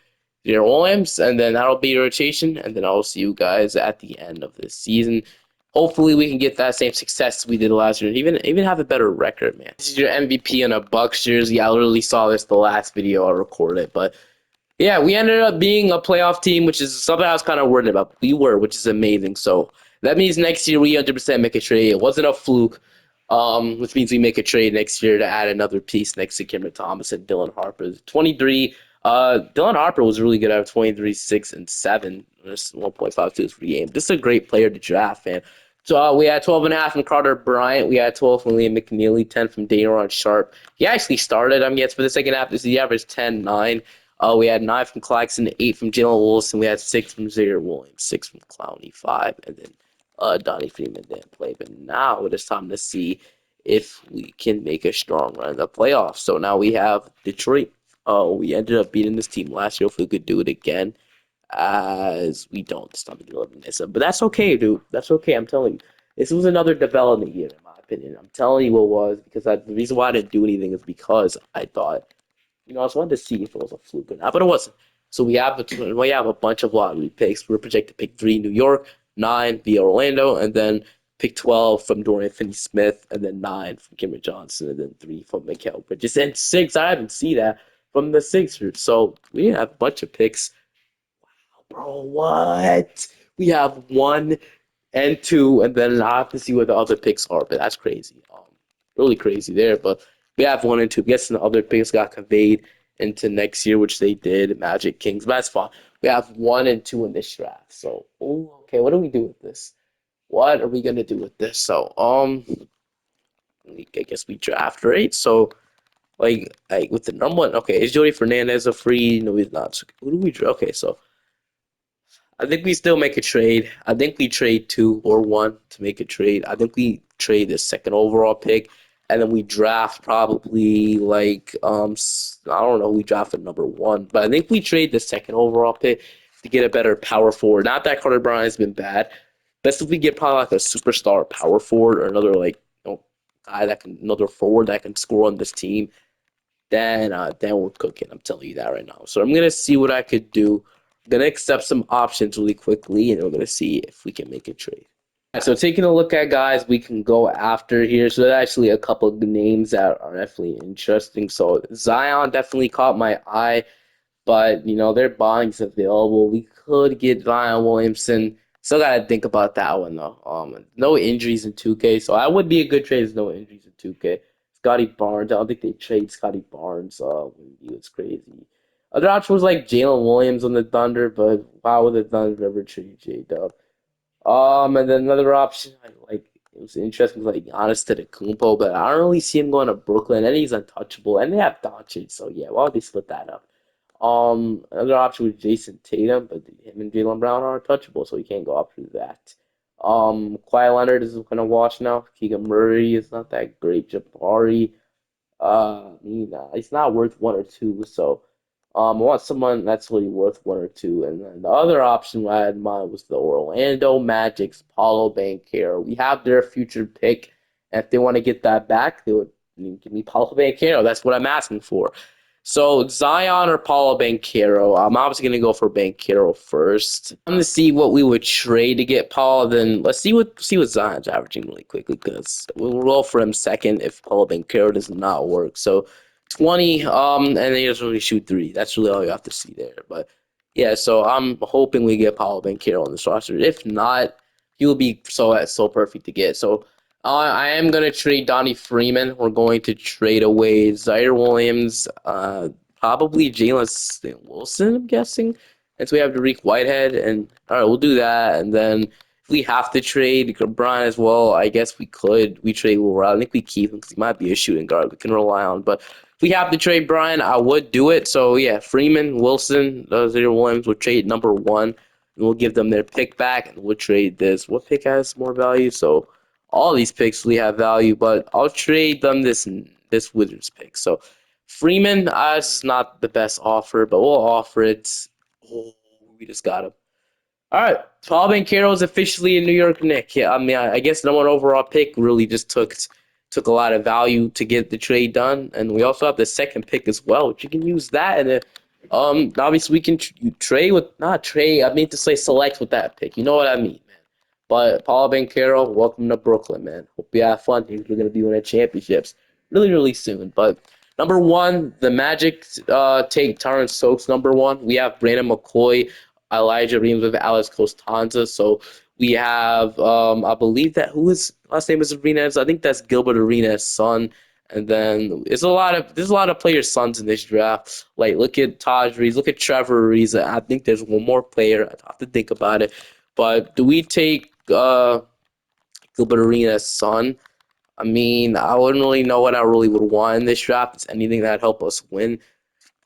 Darren Williams, and then that'll be your rotation. And then I'll see you guys at the end of the season. Hopefully, we can get that same success we did last year, and even have a better record, man. This is your MVP in a Bucks jersey. I literally saw this the last video I recorded, but yeah, we ended up being a playoff team, which is something I was kind of worried about. We were, which is amazing. So that means next year we 100% make a trade. It wasn't a fluke, which means we make a trade next year to add another piece next to Cameron Thomas and Dylan Harper. 23. Dylan Harper was really good at 23, 6, and 7. Just 1.52 per game. This is a great player to draft, man. So we had 12.5 from Carter Bryant. We had 12 from Liam McNeely, 10 from Daron Sharp. He actually started, I mean, for the second half, he averaged 10, 9. We had 9 from Claxton, 8 from Jalen Wilson. We had 6 from Zaire Williams, 6 from Clowney, 5, and then Donnie Freeman didn't play. But now it is time to see if we can make a strong run in the playoffs. So now we have Detroit. We ended up beating this team last year. If we could do it again, as we don't this time, but that's okay, dude. That's okay. I'm telling you, this was another development year, in my opinion. I'm telling you what was because the reason why I didn't do anything is because I thought I just wanted to see if it was a fluke or not, but it wasn't. So we have a bunch of lottery picks. We're projected to pick 3 New York, 9 via Orlando, and then pick 12 from Dorian Finney-Smith, and then 9 from Cameron Johnson, and then 3 from Mikal Bridges, and 6. I didn't see that from the Sixers. So we have a bunch of picks. Bro, what? We have 1 and 2, and then I have to see what the other picks are, but that's crazy. Really crazy there, but we have 1 and 2. Guessing the other picks got conveyed into next year, which they did, Magic Kings, but that's fine. We have 1 and 2 in this draft. So, okay, what do we do with this? What are we gonna do with this? So, I guess we draft, right? So, like with the number 1, okay, is Jody Fernandez a free? No, he's not. So who do we draft? Okay, so I think we still make a trade. I think we trade 2 or 1 to make a trade. I think we trade the second overall pick, and then we draft probably I don't know. We drafted number 1, but I think we trade the second overall pick to get a better power forward. Not that Carter Bryant has been bad. Best if we get probably like a superstar power forward or another guy another forward that can score on this team. Then we're cooking. I'm telling you that right now. So I'm gonna see what I could do. I'm gonna accept some options really quickly, and we're gonna see if we can make a trade. So taking a look at guys we can go after here. So there's actually a couple of names that are definitely interesting. So Zion definitely caught my eye, but their buying's available. We could get Zion Williamson. Still gotta think about that one though. No injuries in 2K, so that would be a good trade. There's no injuries in 2K. Scotty Barnes. I don't think they trade Scotty Barnes. It's crazy. Other option was like Jalen Williams on the Thunder, but why would the Thunder ever trade J Dub? And then another option, I like it was interesting, like Giannis Antetokounmpo, but I don't really see him going to Brooklyn, and he's untouchable, and they have Doncic, so yeah, why would they split that up? Another option was Jason Tatum, but him and Jaylen Brown are untouchable, so he can't go after that. Kawhi Leonard is gonna watch now. Keegan Murray is not that great. Jabari, he's not worth one or two. So, I want someone that's really worth one or two. And then the other option I had in mind was the Orlando Magic's Paulo Banchero. We have their future pick, and if they want to get that back, they would give me Paulo Banchero. That's what I'm asking for. So Zion or Paulo Banchero? I'm obviously gonna go for Banchero first. I'm gonna see what we would trade to get Paul. Then let's see what Zion's averaging really quickly because we'll roll for him second if Paulo Banchero does not work. So 20, and then he doesn't really shoot three. That's really all you have to see there. But yeah, so I'm hoping we get Paulo Banchero on this roster. If not, he will be so perfect to get. So I am going to trade Donnie Freeman. We're going to trade away Zaire Williams, probably Jalen Wilson, I'm guessing. And so we have Dariq Whitehead. And all right, we'll do that. And then if we have to trade Brian as well, I guess we could. We trade Will Riley. I think we keep him because he might be a shooting guard we can rely on. But if we have to trade Brian, I would do it. So yeah, Freeman, Wilson, Zaire Williams will trade number one. And we'll give them their pick back. And we'll trade this. What pick has more value? So all these picks really have value, but I'll trade them this Wizards pick. So Freeman, is not the best offer, but we'll offer it. Oh, we just got him. All right, Paul Banchero is officially a New York Knick. Yeah, I mean, I guess no one overall pick really just took a lot of value to get the trade done, and we also have the second pick as well, which you can use that, and obviously we can trade with not trade. I mean to say select with that pick. You know what I mean? But Paul Banchero, welcome to Brooklyn, man. Hope you have fun. We're going to be winning championships really, really soon. But number one, the Magic take Terrence Stokes number one. We have Brandon McCoy, Elijah Reeves with Alex Costanza. So we have, I believe that who his last name is Arenas. I think that's Gilbert Arenas' son. And then there's a lot of players' sons in this draft. Like look at Taj Reeves, look at Trevor Reeves. I think there's one more player. I have to think about it. But do we take Gilbert Arenas' son? I mean, I wouldn't really know what I really would want in this draft. It's anything that'd help us win.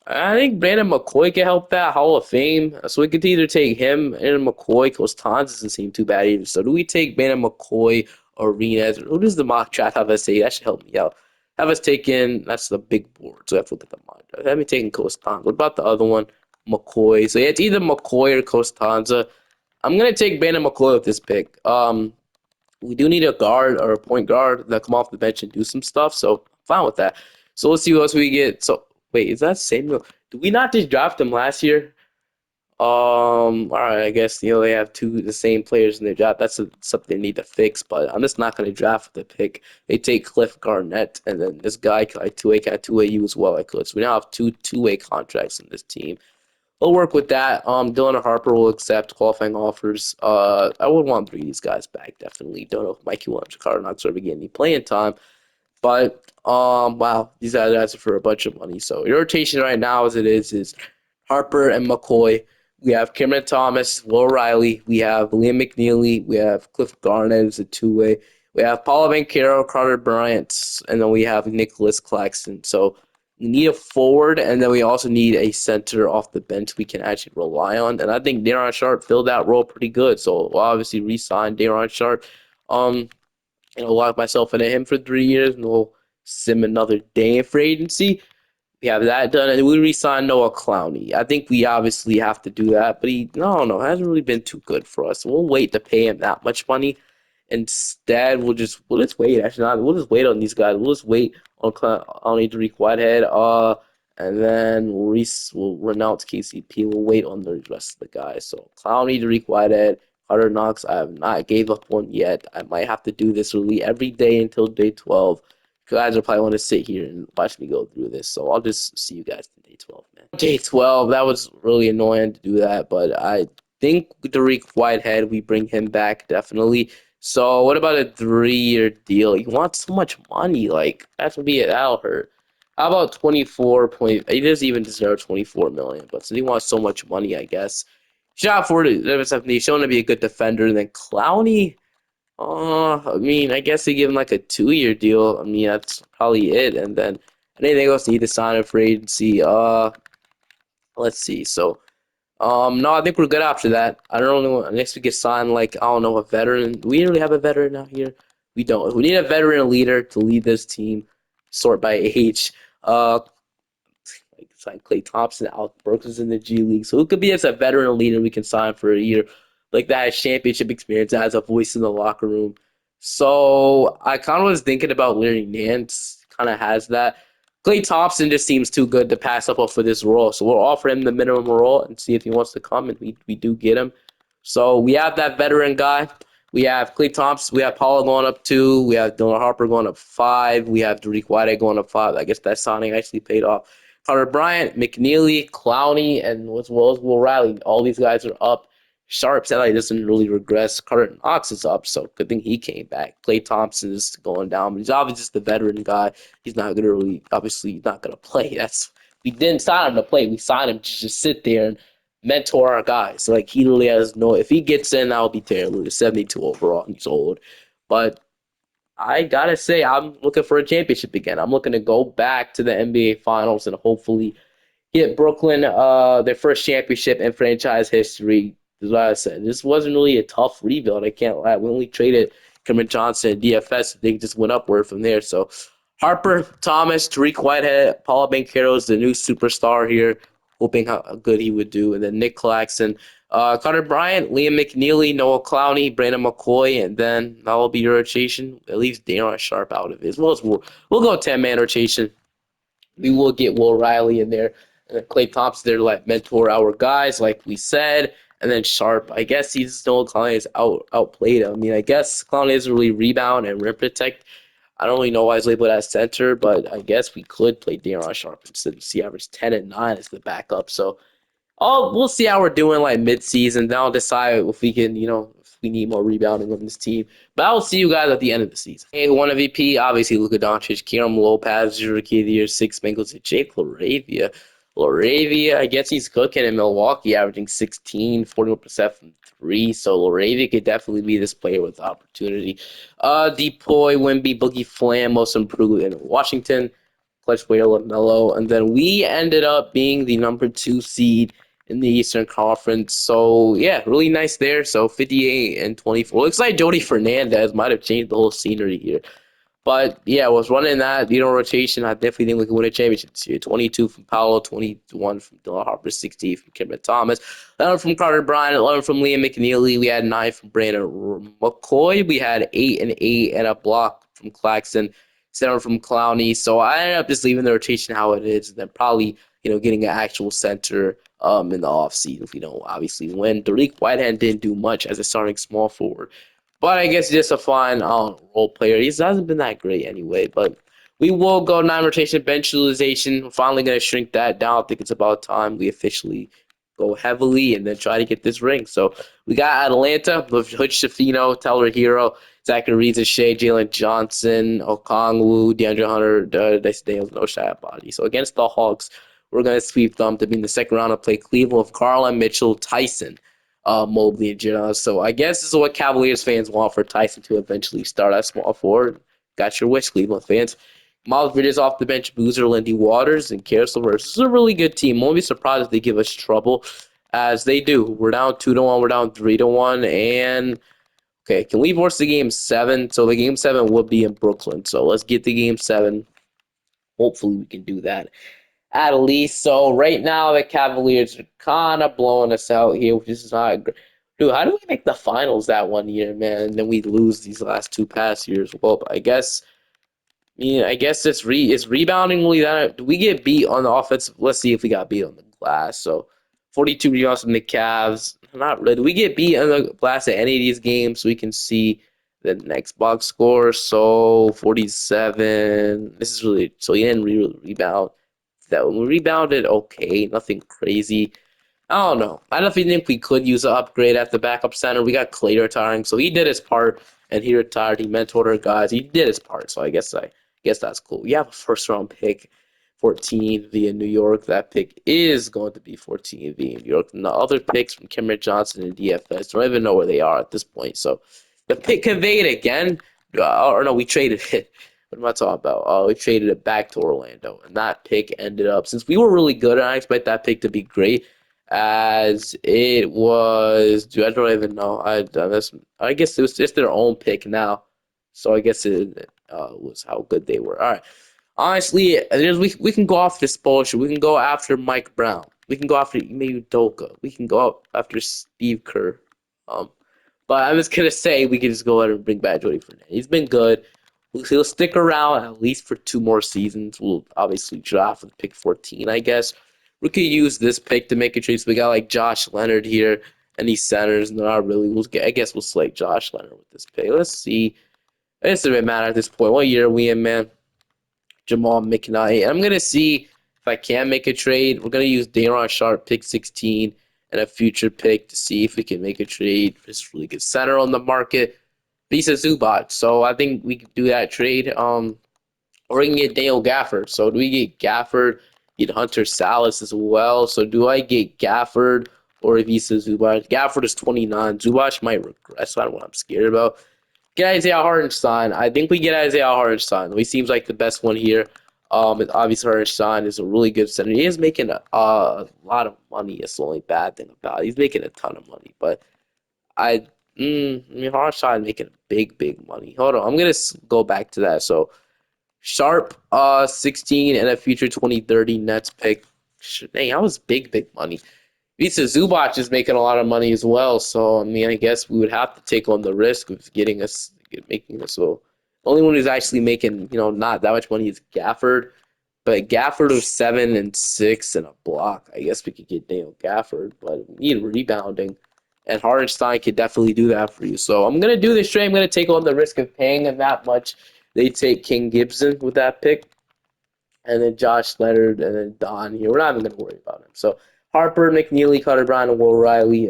I think Brandon McCoy can help that Hall of Fame. So we could either take him and McCoy. Costanza doesn't seem too bad either. So do we take Brandon McCoy or Arenas? Who does the mock draft have us take? That should help me out. Have us taking, that's the big board. So I have to look at the mock draft. Have me taking Costanza. What about the other one? McCoy. So yeah, it's either McCoy or Costanza. I'm gonna take Brandon McCoy with this pick. We do need a guard or a point guard that come off the bench and do some stuff. So I'm fine with that. So let's see what else we get. So wait, is that Samuel? Did we not just draft him last year? All right, I guess they have the same players in their draft. That's something they need to fix. But I'm just not going to draft with the pick. They take Cliff Garnett, and then this guy can like two-way, can two-way you as well. I could. So we now have two-way contracts in this team. We'll work with that. Dylan Harper will accept qualifying offers. I would want three of these guys back, definitely. Don't know if Mikey Williams or Carter Knox are ever getting any playing time. But wow, these guys are asking for a bunch of money. So your rotation right now, as it is Harper and McCoy. We have Cameron Thomas, Will Riley. We have Liam McNeely. We have Cliff Garnett as a two-way. We have Paolo Banchero, Carter Bryant, and then we have Nicholas Claxton. So we need a forward, and then we also need a center off the bench we can actually rely on. And I think Daron Sharp filled that role pretty good. So we'll obviously re-sign Daron Sharp. Um, lock myself into him for 3 years, and we'll sim another day in free agency. We have that done, and we re-signed Noah Clowney. I think we obviously have to do that, but no, hasn't really been too good for us. We'll wait to pay him that much money. Instead, we'll just wait. Actually, not, we'll just wait on these guys. We'll just wait on Dariq Whitehead. And then we'll renounce KCP. We'll wait on the rest of the guys. So Clowney, Dariq Whitehead, Carter Knox. I have not gave up one yet. I might have to do this really every day until day 12. You guys are probably want to sit here and watch me go through this. So I'll just see you guys in day 12, man. Day 12, that was really annoying to do that, but I think Dariq Whitehead, we bring him back definitely. So what about a 3 year deal? You want so much money, like that would be it. That'll hurt. How about 24 point? He doesn't even deserve 24 million, but so he wants so much money, I guess. Shot for it. He's shown to be a good defender. And then Clowney, I mean, I guess they give him like a 2 year deal. I mean, that's probably it. And then anything else need to sign up for agency? Let's see. So no, I think we're good after that. I don't know. Next we get signed like I don't know a veteran. Do we really have a veteran out here? We don't. We need a veteran leader to lead this team, sort by age. Uh, like sign Clay Thompson, Alec Burks is in the G League, so it could be as a veteran leader we can sign for a year, like that has championship experience, that has a voice in the locker room. So I kind of was thinking about Larry Nance, kind of has that. Clay Thompson just seems too good to pass up for this role, so we'll offer him the minimum role and see if he wants to come, and we do get him. So we have that veteran guy. We have Clay Thompson. We have Paula going up 2. We have Dylan Harper going up 5. We have Derek White going up 5. I guess that signing actually paid off. Carter Bryant, McNeely, Clowney, and as well as Will Riley. All these guys are up. Sharp said he doesn't really regress. Carter Knox is up, so good thing he came back. Clay Thompson is going down, but he's obviously just the veteran guy. He's not gonna really, obviously, he's not gonna play. We didn't sign him to play. We signed him to just sit there and mentor our guys. Like he really has no. If he gets in, I'll be terrible. He's 72 overall. He's old, but I gotta say, I'm looking for a championship again. I'm looking to go back to the NBA Finals and hopefully get Brooklyn their first championship in franchise history. As I said, this wasn't really a tough rebuild. I can't lie. We only traded Cameron Johnson and DFS. They just went upward from there. So Harper, Thomas, Tariq Whitehead, Paul Banchero is the new superstar here. Hoping how good he would do. And then Nick Claxton, Carter Bryant, Liam McNeely, Noah Clowney, Brandon McCoy, and then that will be your rotation. At least Darren Sharp out of it. As well as we'll go 10-man rotation. We will get Will Riley in there. And Clay Thompson there to like mentor our guys, like we said. And then Sharp, I guess he's still Clowney is outplayed him. I mean, I guess Clowney doesn't really rebound and rim protect. I don't really know why he's labeled as center, but I guess we could play Darren Sharp instead. He average 10 and 9 as the backup. So we'll see how we're doing like mid-season. Then I'll decide if we can, if we need more rebounding on this team. But I'll see you guys at the end of the season. Hey, who won MVP? Obviously, Luka Doncic, Kieran Lopez, your rookie of the year, 6 Bengals, and Jake LaRavia. LaRavia, I guess he's cooking in Milwaukee, averaging 16, 41% from 3. So LaRavia could definitely be this player with opportunity. Depoy, Wimby, Boogie Flam, most improved in Washington. Clutch player LaMelo. And then we ended up being the number 2 seed in the Eastern Conference. So yeah, really nice there. So 58 and 24. Looks like Jody Fernandez might have changed the whole scenery here. But yeah, I was running that, rotation. I definitely think we can win a championship this year. 22 from Paolo, 21 from Dylan Harper, 60 from Kevin Thomas, 11 from Carter Bryant, 11 from Liam McNeely. We had 9 from Brandon McCoy. We had 8 and 8 and a block from Claxton, 7 from Clowney. So I ended up just leaving the rotation how it is, and then probably getting an actual center in the offseason if we don't obviously win. Derek Whitehead didn't do much as a starting small forward. But I guess just a fine role player. He hasn't been that great anyway. But we will go 9 rotation bench utilization. We're finally going to shrink that down. I think it's about time we officially go heavily and then try to get this ring. So we got Atlanta with Hood Shafino, Tyler Hero, Zachary Shea, Jalen Johnson, Okongwu, DeAndre Hunter, Daniels, no shot body. So against the Hawks, we're going to sweep them to be in the second round of play Cleveland with Carlin, Mitchell, Tyson, Mobley, and Jenna. So I guess this is what Cavaliers fans want for Tyson to eventually start at small forward. Got your wish, Cleveland fans. Miles Bridges off the bench, Boozer, Lindy Waters, and Carousel versus. This is a really good team. Won't be surprised if they give us trouble, as they do. We're down 2-1, we're down 3-1, and okay, can we force the game 7? So the game 7 will be in Brooklyn. So let's get the game 7. Hopefully we can do that at least. So right now the Cavaliers are kind of blowing us out here, which is not great. Dude, how do we make the finals that one year, man? And then we lose these last 2 past years. Well, I guess it's rebounding really that. Do we get beat on the offensive? Let's see if we got beat on the glass. So 42 rebounds from the Cavs. Not really. Do we get beat on the glass at any of these games so we can see the next box score? So 47. This is really so he didn't really rebound. That we rebounded okay, nothing crazy. I don't know. I definitely think we could use an upgrade at the backup center. We got Clay retiring, so he did his part, and he retired. He mentored our guys. He did his part, so I guess that's cool. We have a first round pick, 14 via New York. That pick is going to be 14 via New York. And the other picks from Cameron Johnson and DFS don't even know where they are at this point. So the pick conveyed again, or no, we traded it. What am I talking about? We traded it back to Orlando, and that pick ended up, since we were really good, and I expect that pick to be great, as it was. Dude, I don't even know. I guess it was just their own pick now, so I guess it was how good they were. All right, honestly, we can go off this bullshit. We can go after Mike Brown. We can go after maybe Udoka. We can go after Steve Kerr. Um, but I'm just gonna say we can just go ahead and bring back Jody Fernandez. He's been good. He'll stick around at least for 2 more seasons. We'll obviously draft with pick 14, I guess. We could use this pick to make a trade. So we got like Josh Leonard here, and these centers. Not really. I guess we'll select Josh Leonard with this pick. Let's see. It doesn't matter at this point. What year are we in, man? Jamal McKnight. I'm gonna see if I can make a trade. We're gonna use Daron Sharp, pick 16, and a future pick to see if we can make a trade. This really good center on the market. Visa Zubac. So I think we can do that trade. Or we can get Dale Gafford. So do we get Gafford? Get Hunter Salas as well. So do I get Gafford or Visa Zubac? Gafford is 29. Zubac might regress. That's not what I'm scared about. Get Isaiah Hartenstein. I think we get Isaiah Hartenstein. He seems like the best one here. Obviously Hartenstein is a really good center. He is making a lot of money. It's the only bad thing about it. He's making a ton of money, but I, I mean, Hartenstein making big, big money. Hold on, I'm gonna go back to that. So Sharp, 16 and a future 2030 Nets pick. Dang, that was big, big money. Visa Zubac is making a lot of money as well, so I mean, I guess we would have to take on the risk of making us so. The only one who's actually making, not that much money is Gafford, but Gafford was 7 and 6 and a block. I guess we could get Daniel Gafford, but we need rebounding, and Hardenstein could definitely do that for you. So I'm gonna do this trade. I'm gonna take on the risk of paying him that much. They take King Gibson with that pick, and then Josh Leonard, and then Don here. We're not even going to worry about him. So Harper, McNeely, Cutter Brown, and Will Riley.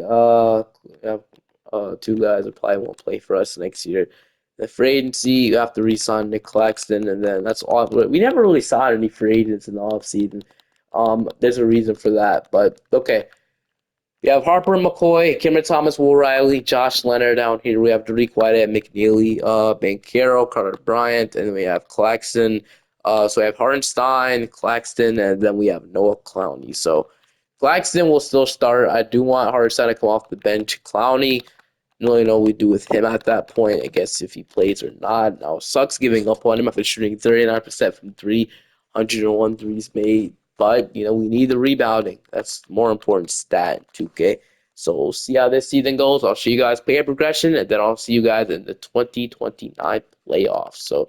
Two guys that probably won't play for us next year. The free agency, you have to re-sign Nick Claxton, and then that's all. We never really signed any free agents in the offseason. There's a reason for that, but okay. We have Harper McCoy, Cameron Thomas, Will Riley, Josh Leonard down here. We have Derek Whitehead, McNeely, Banchero, Carter Bryant, and then we have Claxton. So we have Hartenstein, Claxton, and then we have Noah Clowney. So Claxton will still start. I do want Hartenstein to come off the bench. Clowney, don't really know what we do with him at that point. I guess if he plays or not. Now, sucks giving up on him after shooting 39% from three, 101 threes made. But, we need the rebounding. That's the more important stat in 2K. So we'll see how this season goes. I'll show you guys player progression, and then I'll see you guys in the 2029 playoffs. So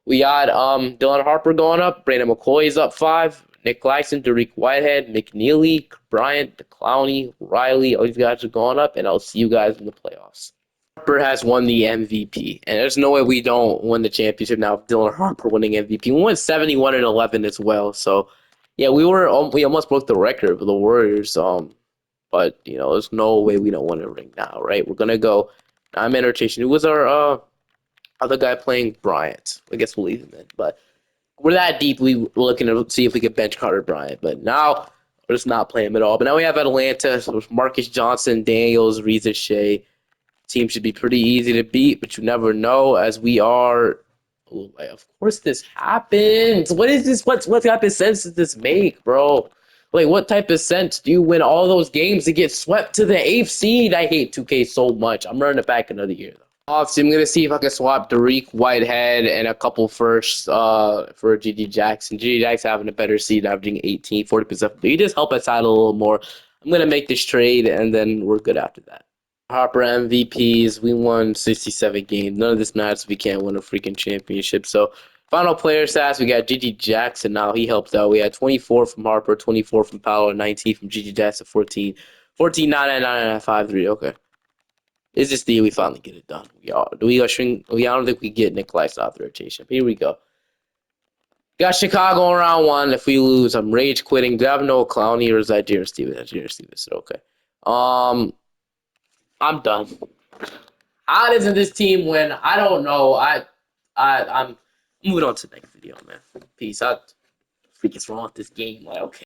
we got Dylan Harper going up. Brandon McCoy is up 5. Nick Claxton, Derek Whitehead, McNeely, Bryant, Clowney, Riley. All these guys are going up, and I'll see you guys in the playoffs. Harper has won the MVP, and there's no way we don't win the championship now with Dylan Harper winning MVP. We won 71 and 11 as well. So, yeah, we almost broke the record for the Warriors. But there's no way we don't win a ring now, right? We're gonna go. I'm in rotation. Who was our other guy playing? Bryant. I guess we'll leave him in, but we're that deep. We're looking to see if we can bench Carter Bryant, but now we're just not playing him at all. But now we have Atlanta. So Marcus Johnson, Daniels, Reza Shea. Team should be pretty easy to beat, but you never know. As we are, of course this happens. What is this? What type of sense does this make, bro? Like, what type of sense do you win all those games to get swept to the eighth seed? I hate 2K so much. I'm running it back another year though. Obviously, I'm gonna see if I can swap Derek Whitehead and a couple firsts for GG Jackson. GG Jackson having a better seed, averaging 18, 40%. But he just help us out a little more. I'm gonna make this trade, and then we're good after that. Harper MVPs. We won 67 games. None of this matters if we can't win a freaking championship. So, final player stats, we got GG Jackson now. He helped out. We had 24 from Harper, 24 from Paolo, 19 from GG Jackson, 14. 14, 9, 9, 9, 9, 5, 3. Okay. Is this the year we finally get it done? I don't think we get Nick Lights out the rotation. Here we go. Got Chicago in round one. If we lose, I'm rage quitting. Do I have Noah Clowney or is that Jared Stevenson? Jared Stevenson. Okay. I'm done. How doesn't this team win? I don't know. I'm moving on to the next video, man. Peace. I think it's wrong with this game. Like, okay.